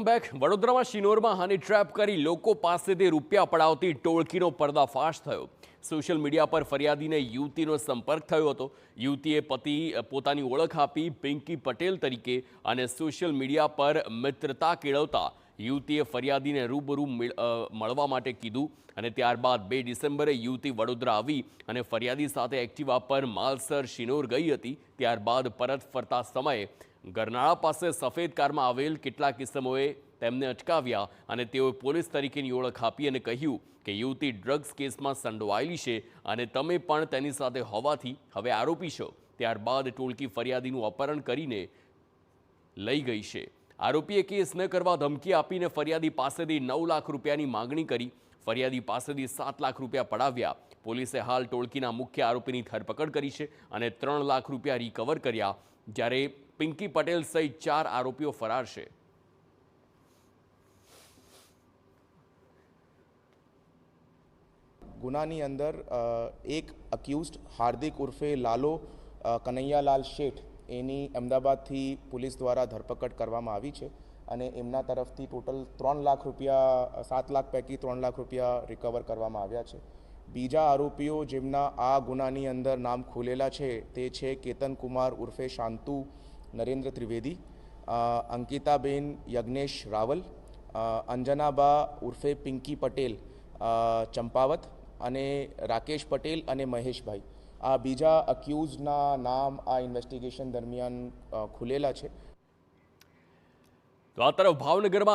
Welcome back. વડોદરામાં શિનોરમાં હની trap કરી લોકો પાસેથી રૂપિયા પડાવતી ટોળકીનો પર્દાફાશ થયો। સોશિયલ મીડિયા પર ફરિયાદીને યુવતીનો સંપર્ક થયો હતો। યુવતીએ પોતાની ઓળખ આપી પિંકી પટેલ તરીકે અને સોશિયલ મીડિયા પર મિત્રતા કેળવતા યુવતીએ ફરિયાદીને રૂબરૂ મળવા માટે કીધું અને ત્યારબાદ 2 ડિસેમ્બરે યુવતી વડોદરા આવી અને ફરિયાદી સાથે એક્ટિવા પર માલસર શિનોર ગઈ હતી। ત્યારબાદ પરત ફરતા સમયે ગરનાળા પાસે સફેદ કારમાં આવેલ કેટલાક ઇસમોએ તેમને અટકાવ્યા અને તેઓએ પોલીસ તરીકેની ઓળખ આપી અને કહ્યું કે યુવતી ડ્રગ્સ કેસમાં સંડોવાયેલી છે અને તમે પણ તેની સાથે હોવાથી હવે આરોપી છો। ત્યારબાદ ટોળકી ફરિયાદીનું અપહરણ કરીને લઈ ગઈ છે। આરોપીએ કેસ ન કરવા ધમકી આપીને ફરિયાદી પાસેથી 9 લાખ રૂપિયાની માંગણી કરી। ફરિયાદી પાસેથી 7 લાખ રૂપિયા પડાવ્યા। પોલીસે હાલ ટોળકીના મુખ્ય આરોપીની ધરપકડ કરી છે અને 3 લાખ રૂપિયા રિકવર કર્યા, જ્યારે પિંકી પટેલ સહિત 4 આરોપીઓ ફરાર છે। ગુનાની અંદર એક અક્યુઝડ હાર્દિક ઉર્ફે લાલો કનૈયાલાલ શેઠ એની અમદાવાદથી પોલીસ દ્વારા ધરપકડ કરવામાં આવી છે અને એમના તરફથી ટોટલ 3 લાખ રૂપિયા 7 લાખ પૈકી 3 લાખ રૂપિયા રિકવર કરવામાં આવ્યા છે। બીજા આરોપીઓ જેમના આ ગુનાની અંદર નામ ખુલેલા છે તે છે કેતન કુમાર ઉર્ફે શાંતુ નરેન્દ્ર ત્રિવેદી, અંકિતાબેન યજ્ઞેશ રાવલ, અંજનાબા ઉર્ફે પિંકી પટેલ ચંપાવત અને રાકેશ પટેલ અને મહેશભાઈ। આ બીજા અક્યુઝના નામ આ ઇન્વેસ્ટિગેશન દરમિયાન ખુલેલા છે। તો આ તરફ ભાવનગરમાં